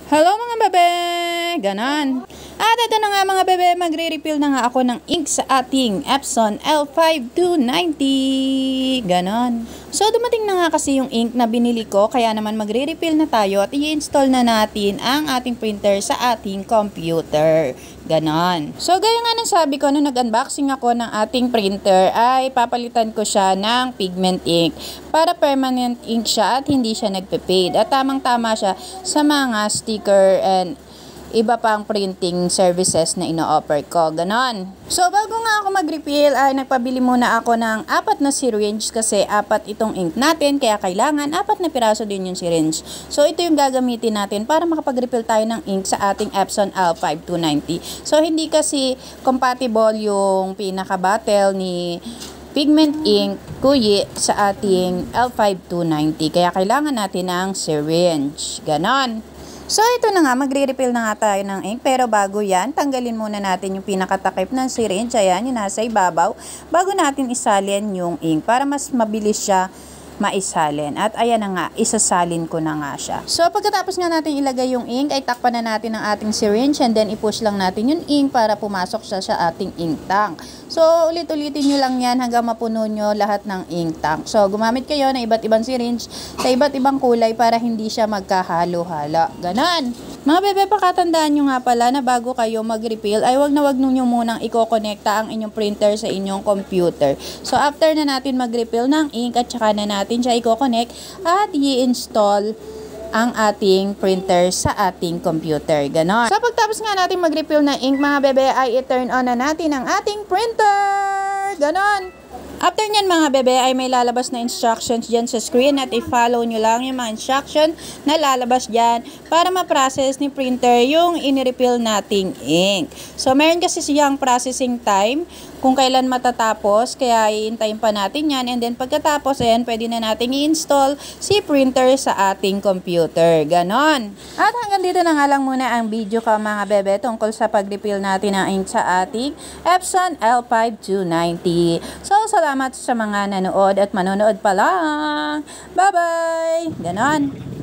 Hello mga bebe! Ganon. At ito na nga mga bebe, magre-refill na nga ako ng ink sa ating Epson L5290. Ganon. So dumating na nga kasi yung ink na binili ko, kaya naman magre-refill na tayo at i-install na natin ang ating printer sa ating computer. Ganon. So gaya nga ng sabi ko nung nag-unboxing ako ng ating printer ay papalitan ko siya ng pigment ink para permanent ink siya at hindi siya nagpe-fade. At tamang-tama siya sa mga sticker and iba pang printing services na ino-offer ko. Ganon. So, bago nga ako mag-refill ay nagpabili muna ako ng 4 na syringe kasi 4 itong ink natin kaya kailangan 4 na piraso din yung syringe. So, ito yung gagamitin natin para makapag-refill tayo ng ink sa ating Epson L5290. So, hindi kasi compatible yung pinaka-bottle ni pigment ink kuyi sa ating L5290 kaya kailangan natin ng syringe. Ganon. So, ito na nga, magre-refill na nga tayo ng ink. Pero bago yan, tanggalin muna natin yung pinakatakip ng syringe. Ayan, yung nasa ibabaw. Bago natin isalin yung ink para mas mabilis siya maisalin. At ayan na nga, isasalin ko na nga siya. So, pagkatapos nga natin ilagay yung ink, ay takpan na natin ang ating syringe and then i-push lang natin yung ink para pumasok siya sa ating ink tank. So, ulit-ulitin nyo lang yan hanggang mapuno nyo lahat ng ink tank. So, gumamit kayo ng iba't ibang syringe sa iba't ibang kulay para hindi siya magkahalo-halo. Ganon. Mga bebe, pakatandaan nyo nga pala na bago kayo mag-refill ay wag nyo munang i-connecta ang inyong printer sa inyong computer. So, after na natin mag-refill ng ink at saka na natin siya i-connect at i-install ang ating printer sa ating computer. Ganon. So, pagtapos nga natin mag-refill ng ink, mga bebe, ay i-turn on na natin ang ating printer. Ganon. After nyan mga bebe ay may lalabas na instructions dyan sa screen at i-follow nyo lang yung mga instruction na lalabas dyan para ma-process ni printer yung in-refill nating ink. So meron kasi siyang processing time kung kailan matatapos kaya iintayin pa natin yan and then pagkatapos ayan pwede na natin i-install si printer sa ating computer. Ganon. At hanggang dito na nga lang muna ang video ko mga bebe tungkol sa pag-refill natin ng ink sa ating Epson L5290. So salamat sa mga nanood at manonood pa lang. Bye-bye! Ganon.